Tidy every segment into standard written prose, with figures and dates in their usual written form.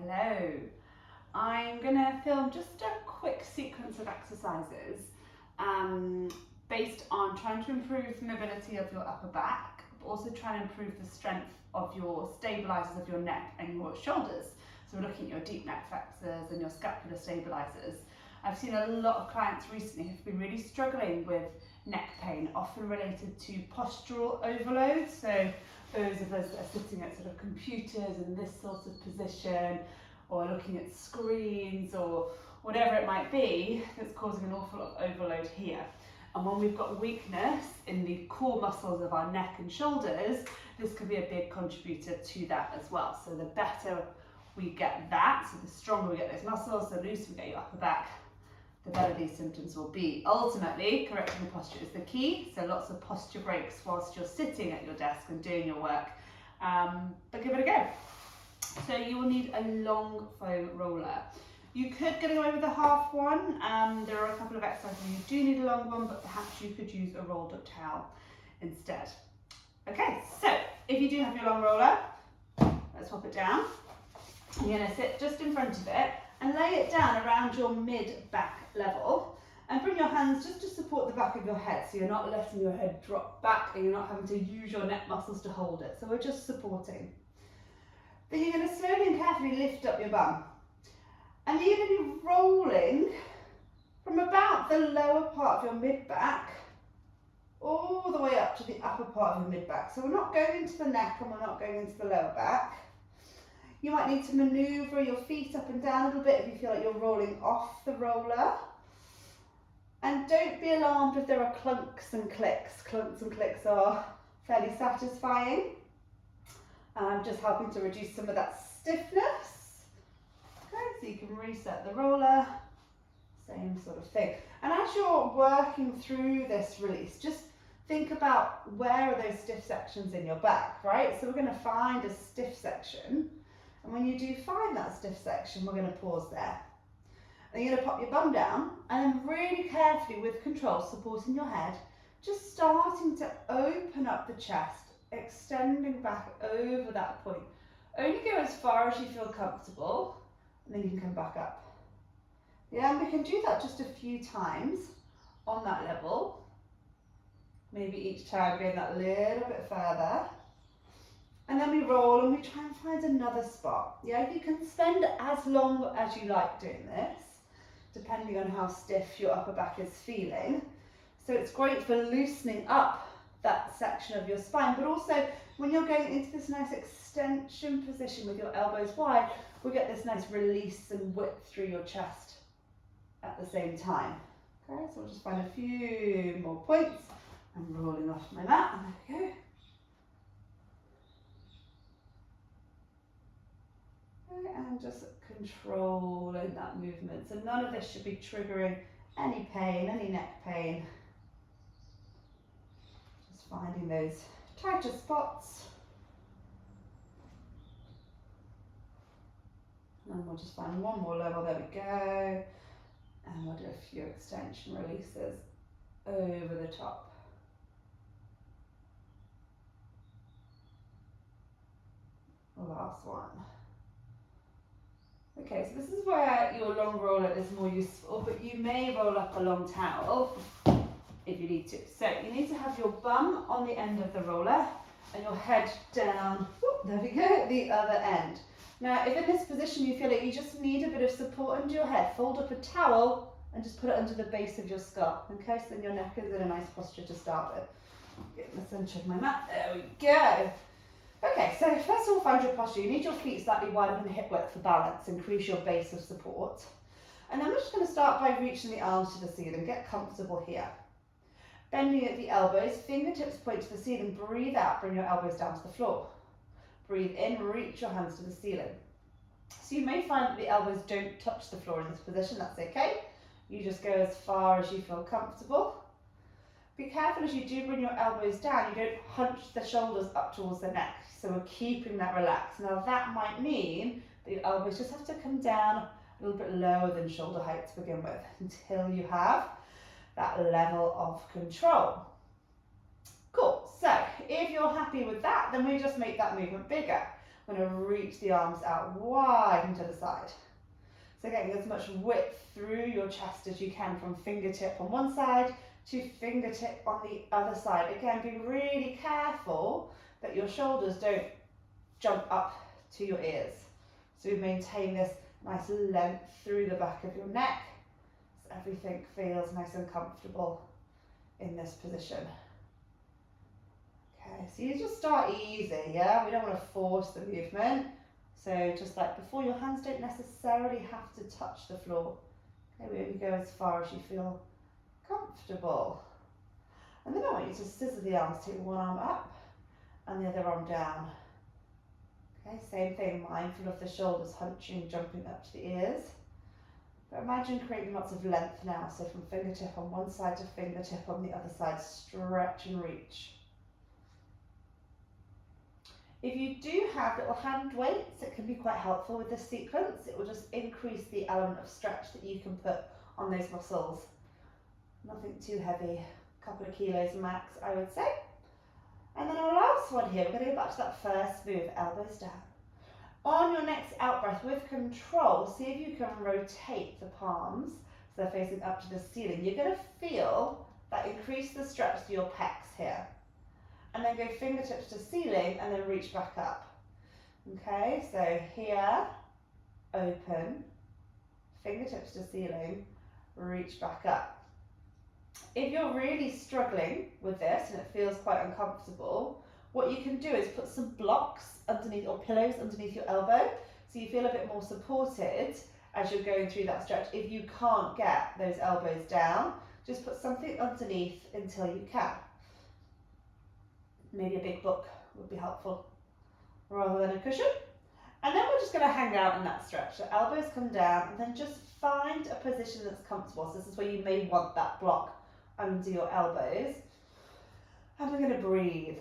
Hello. I'm going to film just a quick sequence of exercises based on trying to improve the mobility of your upper back, but also trying to improve the strength of your stabilizers of your neck and your shoulders. So we're looking at your deep neck flexors and your scapular stabilizers. I've seen a lot of clients recently who've been really struggling with neck pain, often related to postural overload. So those of us that are sitting at sort of computers in this sort of position, or looking at screens, or whatever it might be, that's causing an awful lot of overload here. And when we've got weakness in the core muscles of our neck and shoulders, this could be a big contributor to that as well. So the better we get that, so the stronger we get those muscles, the looser we get your upper back, the better these symptoms will be. Ultimately, correcting the posture is the key, so lots of posture breaks whilst you're sitting at your desk and doing your work, but give it a go. So you will need a long foam roller. You could get away with a half one. There are a couple of exercises you do need a long one, but perhaps you could use a rolled up towel instead. Okay, so if you do have your long roller, let's pop it down. You're going to sit just in front of it and lay it down around your mid-back level, and bring your hands just to support the back of your head, so you're not letting your head drop back and you're not having to use your neck muscles to hold it. So we're just supporting. Then you're going to slowly and carefully lift up your bum, and you're going to be rolling from about the lower part of your mid-back all the way up to the upper part of your mid-back. So we're not going into the neck and we're not going into the lower back. You might need to manoeuvre your feet up and down a little bit if you feel like you're rolling off the roller. And don't be alarmed if there are clunks and clicks. Clunks and clicks are fairly satisfying. Just helping to reduce some of that stiffness. Okay, so you can reset the roller. Same sort of thing. And as you're working through this release, just think about where are those stiff sections in your back, right? So we're going to find a stiff section. And when you do find that stiff section, we're going to pause there. And you're going to pop your bum down, and then really carefully, with control, supporting your head, just starting to open up the chest, extending back over that point. Only go as far as you feel comfortable, and then you can come back up. Yeah, and we can do that just a few times on that level. Maybe each time going that little bit further. And then we roll and we try and find another spot. Yeah, you can spend as long as you like doing this, depending on how stiff your upper back is feeling. So it's great for loosening up that section of your spine, but also when you're going into this nice extension position with your elbows wide, we get this nice release and width through your chest at the same time. Okay, so we'll just find a few more points. I'm rolling off my mat, and there we go. And just controlling that movement. So none of this should be triggering any pain, any neck pain. Just finding those tighter spots. And we'll just find one more level, there we go. And we'll do a few extension releases over the top. Last one. Okay, so this is where your long roller is more useful, but you may roll up a long towel if you need to. So you need to have your bum on the end of the roller and your head down, there we go, the other end. Now, if in this position you feel like you just need a bit of support under your head, fold up a towel and just put it under the base of your skull. Okay, so then your neck is in a nice posture to start with. Get in the centre of my mat, there we go. Okay, so first of all, find your posture. You need your feet slightly wider than hip width for balance, increase your base of support. And then we're just going to start by reaching the arms to the ceiling. Get comfortable here. Bending at the elbows, fingertips point to the ceiling. Breathe out, bring your elbows down to the floor. Breathe in, reach your hands to the ceiling. So you may find that the elbows don't touch the floor in this position, that's okay. You just go as far as you feel comfortable. Be careful as you do bring your elbows down, you don't hunch the shoulders up towards the neck. So we're keeping that relaxed. Now that might mean that your elbows just have to come down a little bit lower than shoulder height to begin with, until you have that level of control. Cool, so if you're happy with that, then we just make that movement bigger. I'm going to reach the arms out wide and to the side. So getting as much width through your chest as you can, from fingertip on one side to fingertip on the other side. Again, be really careful that your shoulders don't jump up to your ears. So we maintain this nice length through the back of your neck, so everything feels nice and comfortable in this position. Okay, so you just start easy, yeah? We don't want to force the movement. So just like before, your hands don't necessarily have to touch the floor. Okay, we only go as far as you feel comfortable. And then I want you to scissor the arms, take one arm up and the other arm down. Okay, same thing, mindful of the shoulders hunching, jumping up to the ears. But imagine creating lots of length now, so from fingertip on one side to fingertip on the other side, stretch and reach. If you do have little hand weights, it can be quite helpful with this sequence. It will just increase the element of stretch that you can put on those muscles. Nothing too heavy, a couple of kilos max, I would say. And then our last one here, we're going to go back to that first move, elbows down. On your next out breath, with control, see if you can rotate the palms so they're facing up to the ceiling. You're going to feel that increase the stretch to your pecs here. And then go fingertips to ceiling and then reach back up. Okay, so here, open, fingertips to ceiling, reach back up. If you're really struggling with this and it feels quite uncomfortable, what you can do is put some blocks underneath, or pillows underneath your elbow, so you feel a bit more supported as you're going through that stretch. If you can't get those elbows down, just put something underneath until you can. Maybe a big book would be helpful rather than a cushion. And then we're just going to hang out in that stretch. So elbows come down and then just find a position that's comfortable. So this is where you may want that block under your elbows. And we're going to breathe.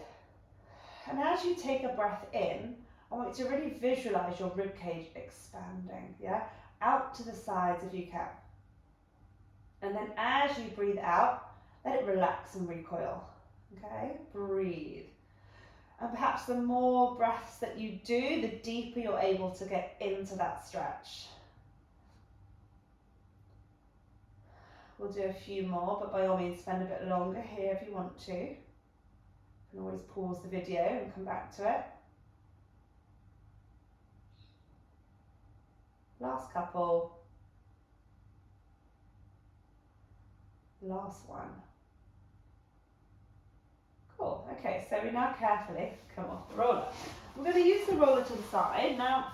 And as you take a breath in, I want you to really visualize your rib cage expanding, yeah? Out to the sides if you can. And then as you breathe out, let it relax and recoil. Okay, breathe. And perhaps the more breaths that you do, the deeper you're able to get into that stretch. We'll do a few more, but by all means spend a bit longer here if you want to. You can always pause the video and come back to it. Last couple. Last one. Cool. Okay, so we now carefully come off the roller. We're going to use the roller to the side. Now,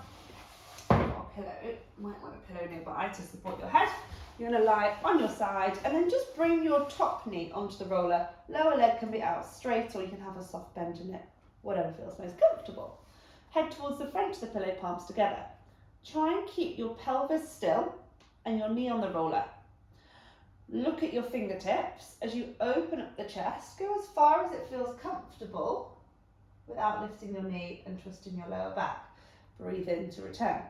I've got a pillow. You might want a pillow nearby to support your head. You're going to lie on your side and then just bring your top knee onto the roller. Lower leg can be out straight, or you can have a soft bend in it, whatever feels most comfortable. Head towards the front, the pillow palms together. Try and keep your pelvis still and your knee on the roller. Look at your fingertips as you open up the chest. Go as far as it feels comfortable without lifting your knee and twisting your lower back. Breathe in to return.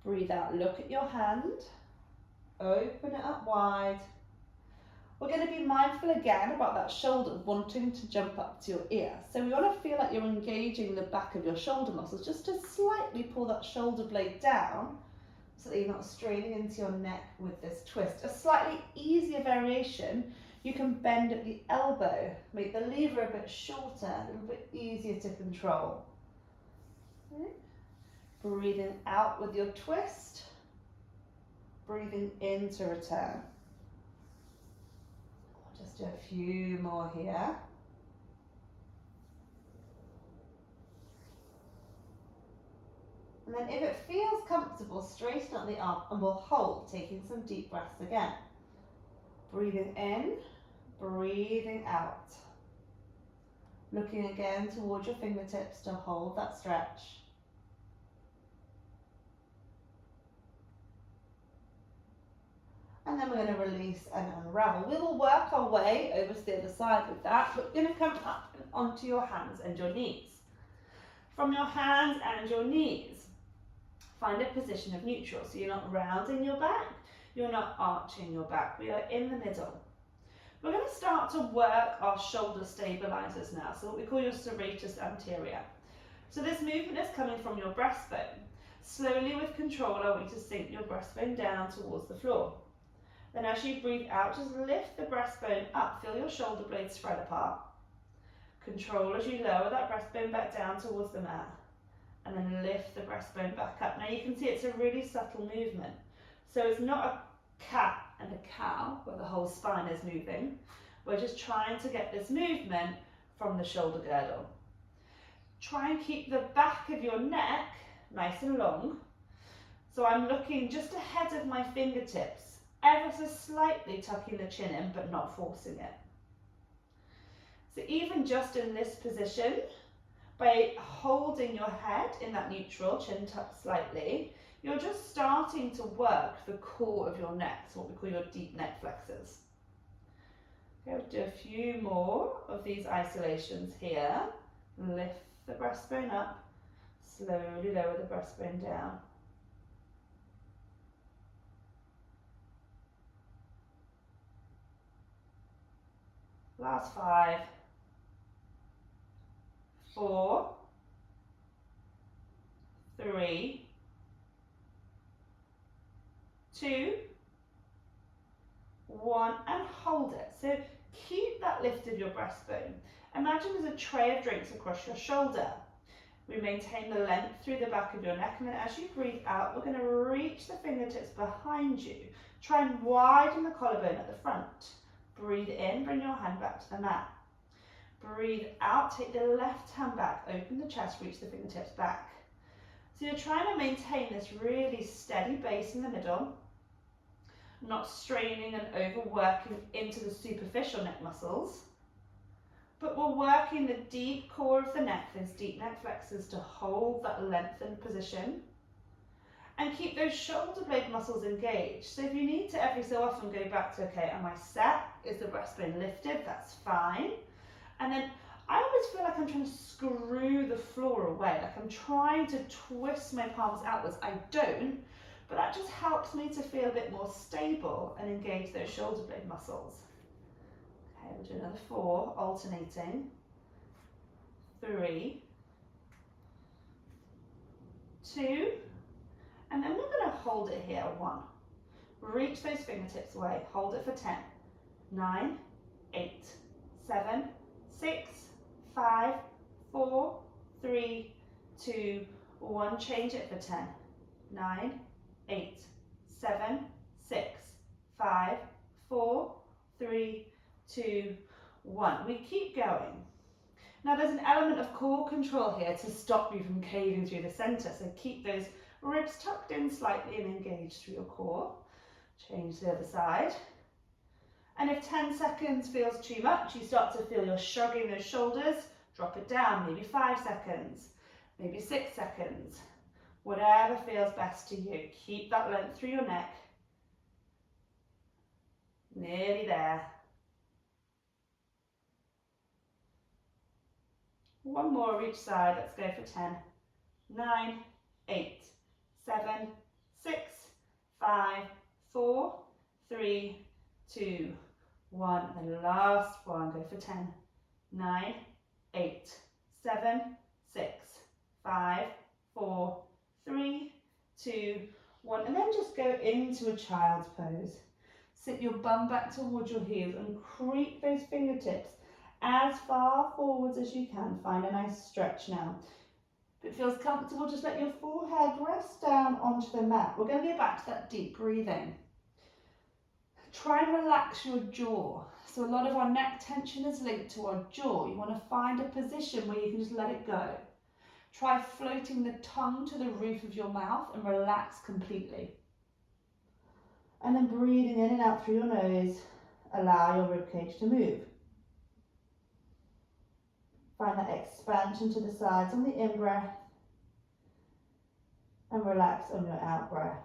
Breathe out, look at your hand. Open it up wide. We're going to be mindful again about that shoulder wanting to jump up to your ear. So we want to feel like you're engaging the back of your shoulder muscles, just to slightly pull that shoulder blade down so that you're not straining into your neck with this twist. A slightly easier variation, you can bend at the elbow, make the lever a bit shorter, a little bit easier to control. Okay. Breathing out with your twist, breathing in to return. I'll just do a few more here. And then if it feels comfortable, straighten up the arm and we'll hold, taking some deep breaths again. Breathing in, breathing out. Looking again towards your fingertips to hold that stretch. And then we're going to release and unravel. We will work our way over to the other side with that. We're going to come up and onto your hands and your knees. From your hands and your knees, find a position of neutral. So you're not rounding your back, you're not arching your back. We are in the middle. We're going to start to work our shoulder stabilizers now. So what we call your serratus anterior. So this movement is coming from your breastbone. Slowly with control, I want you to sink your breastbone down towards the floor. Then as you breathe out, just lift the breastbone up. Feel your shoulder blades spread apart. Control as you lower that breastbone back down towards the mat. And then lift the breastbone back up. Now you can see it's a really subtle movement. So it's not a cat and a cow where the whole spine is moving. We're just trying to get this movement from the shoulder girdle. Try and keep the back of your neck nice and long. So I'm looking just ahead of my fingertips, ever so slightly tucking the chin in, but not forcing it. So even just in this position, by holding your head in that neutral, chin tucked slightly, you're just starting to work the core of your neck, so what we call your deep neck flexors. Okay, we'll do a few more of these isolations here. Lift the breastbone up, slowly lower the breastbone down. Last 5, 4, 3, 2, 1, and hold it. So keep that lift of your breastbone. Imagine there's a tray of drinks across your shoulder. We maintain the length through the back of your neck, and then as you breathe out, we're going to reach the fingertips behind you. Try and widen the collarbone at the front. Breathe in, bring your hand back to the mat. Breathe out, take the left hand back, open the chest, reach the fingertips back. So you're trying to maintain this really steady base in the middle, not straining and overworking into the superficial neck muscles, but we're working the deep core of the neck, those deep neck flexors, to hold that lengthened position. And keep those shoulder blade muscles engaged. So if you need to every so often go back to, okay, am I set? Is the breastbone lifted? That's fine. And then I always feel like I'm trying to screw the floor away, like I'm trying to twist my palms outwards. I don't, but that just helps me to feel a bit more stable and engage those shoulder blade muscles. Okay, we'll do another 4, alternating. 3, 2, and then we're going to hold it here, 1. Reach those fingertips away, hold it for 10, 9, 8, 7, 6, 5, 4, 3, 2, 1. Change it for 10, 9, 8, 7, 6, 5, 4, 3, 2, 1. We keep going. Now there's an element of core control here to stop you from caving through the center, so keep those ribs tucked in slightly and engaged through your core. Change the other side. And if 10 seconds feels too much, you start to feel you're shrugging those shoulders, drop it down, maybe 5 seconds, maybe 6 seconds. Whatever feels best to you. Keep that length through your neck. Nearly there. 1 more each side. Let's go for 10, 9, 8, 7, 6, 5, 4, 3, 2, 1. And the last one, go for 10, 9, 8, 7, 6, 5, 4, 3, 2, 1. And then just go into a child's pose. Sit your bum back towards your heels and creep those fingertips as far forwards as you can. Find a nice stretch now. If it feels comfortable, just let your forehead rest down onto the mat. We're going to go back to that deep breathing. Try and relax your jaw. So a lot of our neck tension is linked to our jaw. You want to find a position where you can just let it go. Try floating the tongue to the roof of your mouth and relax completely. And then breathing in and out through your nose, allow your ribcage to move. Find that expansion to the sides on the in-breath and relax on your out-breath.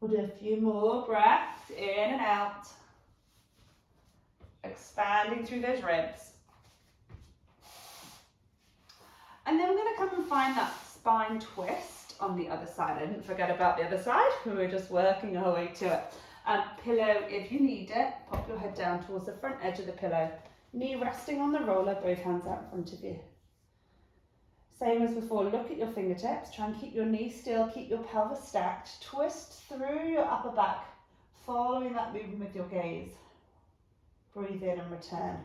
We'll do a few more breaths in and out, expanding through those ribs. And then we're going to come and find that spine twist on the other side. I didn't forget about the other side, we were just working our way to it. Pillow if you need it, pop your head down towards the front edge of the pillow. Knee resting on the roller, both hands out in front of you. Same as before, look at your fingertips, try and keep your knees still, keep your pelvis stacked, twist through your upper back, following that movement with your gaze. Breathe in and return.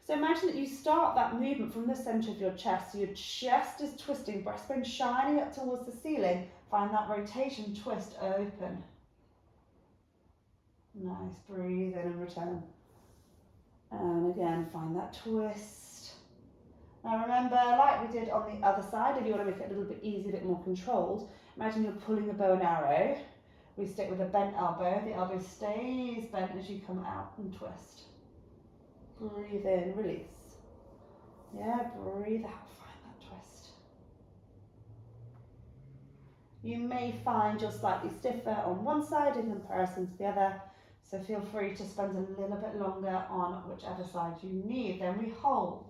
So imagine that you start that movement from the centre of your chest, so your chest is twisting, breastbone shining up towards the ceiling. Find that rotation, twist, open. Nice, breathe in and return. And again, find that twist. Now remember, like we did on the other side, if you want to make it a little bit easier, a bit more controlled, imagine you're pulling a bow and arrow. We stick with a bent elbow, the elbow stays bent as you come out and twist. Breathe in, release. Yeah, breathe out, find that twist. You may find you're slightly stiffer on one side in comparison to the other, so feel free to spend a little bit longer on whichever side you need. Then we hold.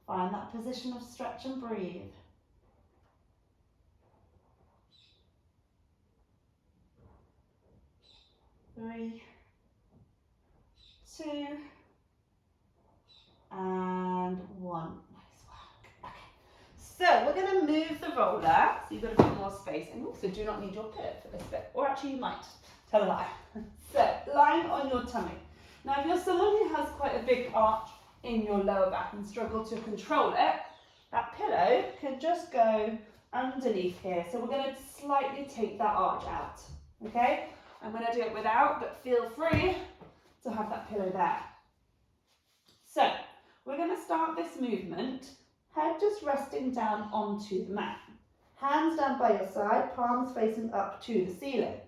Find that position of stretch and breathe. Three, two, and one. Nice work. Okay. So we're going to move the roller, so you've got a bit more space, and also do not need your pivot for this bit, or actually you might. Tell a lie. So lying on your tummy. Now if you're someone who has quite a big arch in your lower back and struggle to control it, that pillow can just go underneath here. So we're going to slightly take that arch out. Okay? I'm going to do it without, but feel free to have that pillow there. So we're going to start this movement, head just resting down onto the mat. Hands down by your side, palms facing up to the ceiling.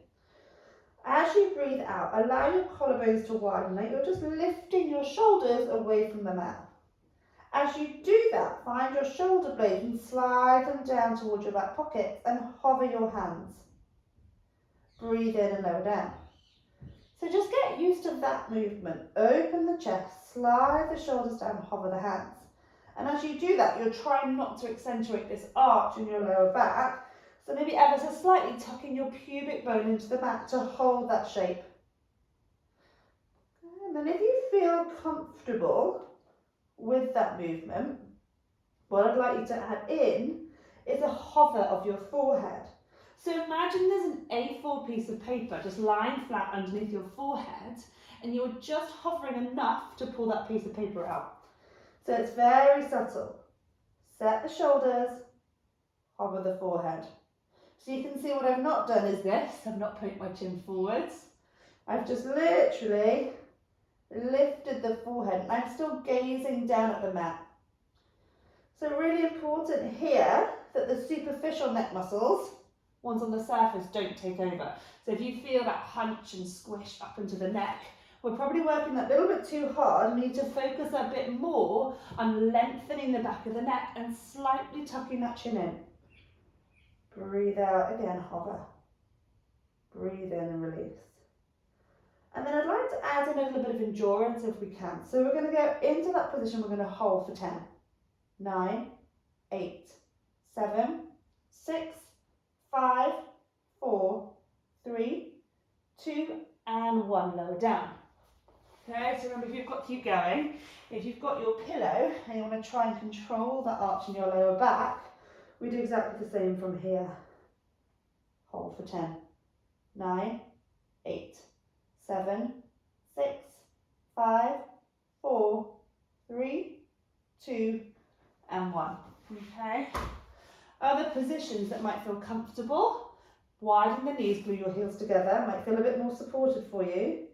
As you breathe out, allow your collarbones to widen. Now you're just lifting your shoulders away from the mat. As you do that, find your shoulder blades and slide them down towards your back pockets and hover your hands. Breathe in and lower down. So just get used to that movement. Open the chest, slide the shoulders down, hover the hands. And as you do that, you're trying not to accentuate this arch in your lower back. So maybe ever so slightly tucking your pubic bone into the back to hold that shape. And then if you feel comfortable with that movement, what I'd like you to add in is a hover of your forehead. So imagine there's an A4 piece of paper just lying flat underneath your forehead, and you're just hovering enough to pull that piece of paper out. So it's very subtle. Set the shoulders, hover the forehead. So you can see what I've not done is this. I've not poked my chin forwards. I've just literally lifted the forehead, and I'm still gazing down at the mat. So really important here that the superficial neck muscles, ones on the surface, don't take over. So if you feel that hunch and squish up into the neck, we're probably working that little bit too hard. We need to focus a bit more on lengthening the back of the neck and slightly tucking that chin in. Breathe out, again, hover. Breathe in and release. And then I'd like to add in a little bit of endurance if we can. So we're going to go into that position, we're going to hold for 10, 9, 8, 7, 6, 5, 4, 3, 2, and 1. Lower down. Okay, so remember, if you've got, keep going. If you've got your pillow and you want to try and control that arch in your lower back, we do exactly the same from here. Hold for 10, 9, 8, 7, 6, 5, 4, 3, 2, and 1. Okay. Other positions that might feel comfortable, widen the knees, glue your heels together, might feel a bit more supported for you.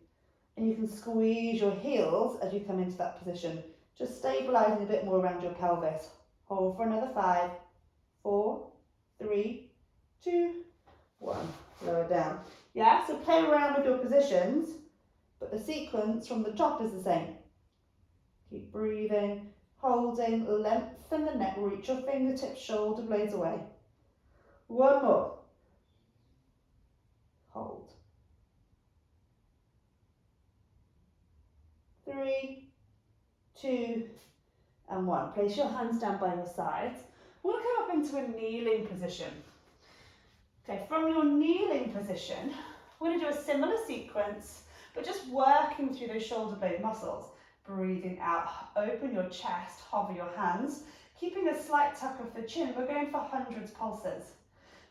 And you can squeeze your heels as you come into that position, just stabilising a bit more around your pelvis. Hold for another 5, 4, 3, 2, 1. Lower down. Yeah, so play around with your positions, but the sequence from the top is the same. Keep breathing, holding, lengthen the neck, reach your fingertips, shoulder blades away. One more. Hold. 3, 2, and 1. Place your hands down by your sides. We'll come up into a kneeling position. Okay, from your kneeling position, we're going to do a similar sequence, but just working through those shoulder blade muscles. Breathing out, open your chest, hover your hands. Keeping a slight tuck of the chin, we're going for hundreds pulses.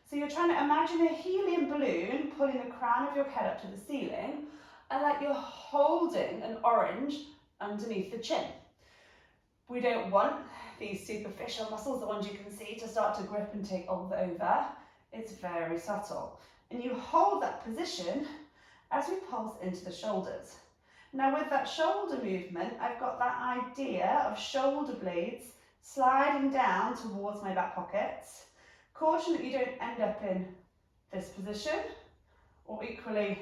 So you're trying to imagine a helium balloon pulling the crown of your head up to the ceiling, and like you're holding an orange underneath the chin. We don't want these superficial muscles, the ones you can see, to start to grip and take over. It's very subtle. And you hold that position as we pulse into the shoulders. Now with that shoulder movement, I've got that idea of shoulder blades sliding down towards my back pockets. Caution that you don't end up in this position, or equally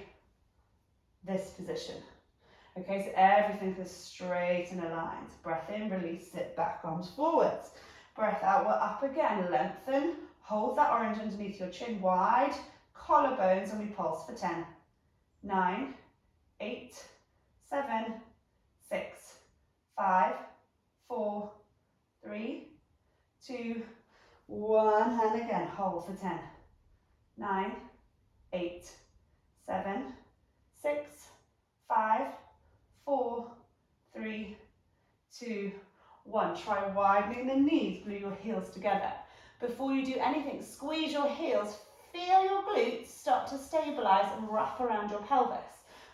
this position. Okay, so everything is straight and aligned. Breath in, release, sit back, arms forwards. Breath out, we're up again, lengthen, hold that orange underneath your chin wide, collarbones, and we pulse for 10, 9, 8, 7, 6, 5, 4, 3, 2, 1, and again, hold for 10, 9, 8, 7, 6, 5, 4, 3, 2, 1. Try widening the knees, glue your heels together. Before you do anything, squeeze your heels, feel your glutes start to stabilize and wrap around your pelvis.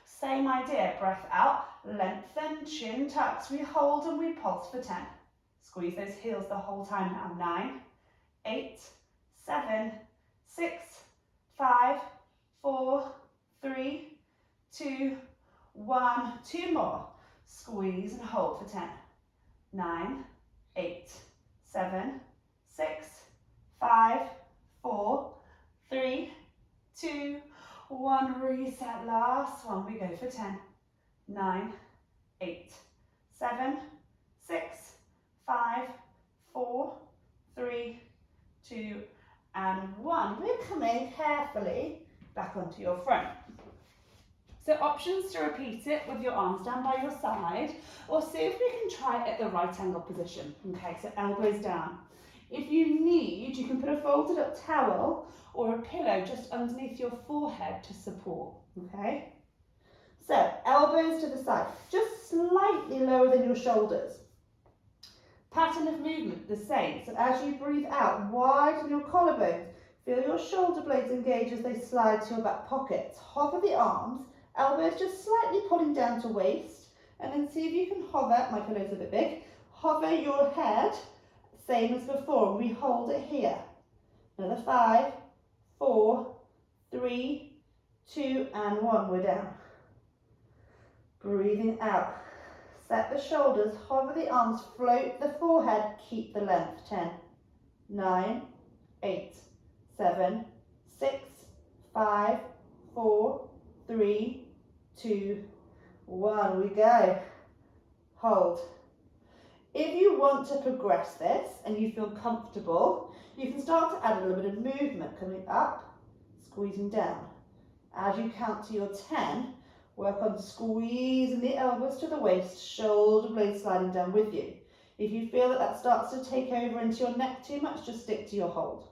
Same idea, breath out, lengthen, chin tucks, we hold and we pulse for 10. Squeeze those heels the whole time now. 9, 8, 7, 6, 5, 4, 3, 2, 1. 2 more. Squeeze and hold for 10. 9, 8, 7, 6, 5, 4, 3, 2, 1. Reset. Last one. We go for 10. 9, 8, 7, 6, 5, 4, 3, 2, and 1. We're coming carefully back onto your front. So options to repeat it with your arms down by your side, or see if we can try it at the right angle position. Okay, so elbows down. If you need, you can put a folded up towel or a pillow just underneath your forehead to support, okay? So elbows to the side, just slightly lower than your shoulders. Pattern of movement, the same. So as you breathe out, widen your collarbones. Feel your shoulder blades engage as they slide to your back pockets. Hover the arms, elbows just slightly pulling down to waist, and then see if you can hover, my pillow's a bit big, hover your head, same as before, we hold it here. Another 5, 4, 3, 2, and 1, we're down. Breathing out. Set the shoulders, hover the arms, float the forehead, keep the length. 10, 9, 8, 7, 6, 5, 4, 3, 2, 1. We go. Hold. If you want to progress this and you feel comfortable, you can start to add a little bit of movement, coming up, squeezing down. As you count to your 10, work on squeezing the elbows to the waist, shoulder blades sliding down with you. If you feel that that starts to take over into your neck too much, just stick to your hold.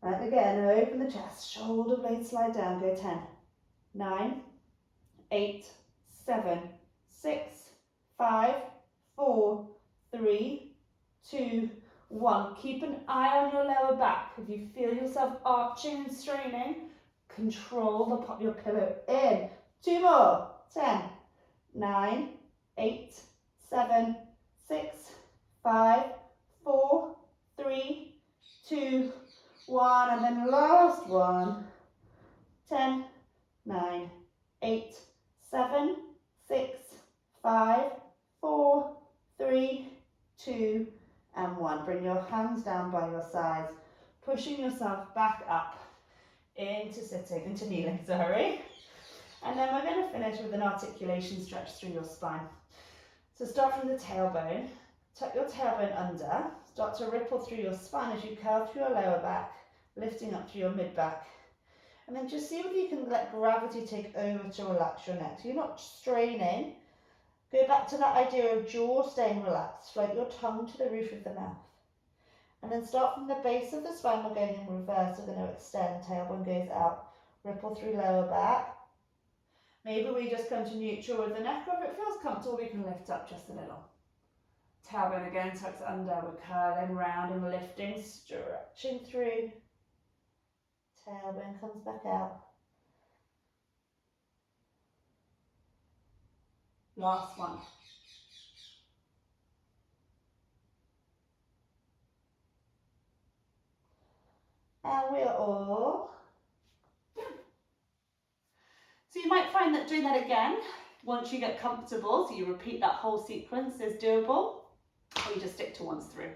And again, open the chest, shoulder blades slide down, go 10, 9, 8, 7, 6, 5, 4, 3, 2, 1. Keep an eye on your lower back. If you feel yourself arching and straining, control the pop your pillow in. 2 more. 10, 9, 8, 7, 6, 5, 4, 3, 2, 1. And then last one. 10, 9, 8, 7, 6, 5, 4, 3, 2, and 1. Bring your hands down by your sides, pushing yourself back up into sitting, into kneeling, sorry. And then we're going to finish with an articulation stretch through your spine. So start from the tailbone, tuck your tailbone under, start to ripple through your spine as you curl through your lower back, lifting up through your mid-back. And then just see if you can let gravity take over to relax your neck. So you're not straining. Go back to that idea of jaw staying relaxed. Float your tongue to the roof of the mouth. And then start from the base of the spine. We're going in reverse. We're going to extend. Tailbone goes out. Ripple through lower back. Maybe we just come to neutral with the neck, or if it feels comfortable, we can lift up just a little. Tailbone again tucks under, we're curling round and lifting, stretching through. Tailbone comes back out. Last one. And we're all done. So you might find that doing that again, once you get comfortable, so you repeat that whole sequence, is doable, or you just stick to once through.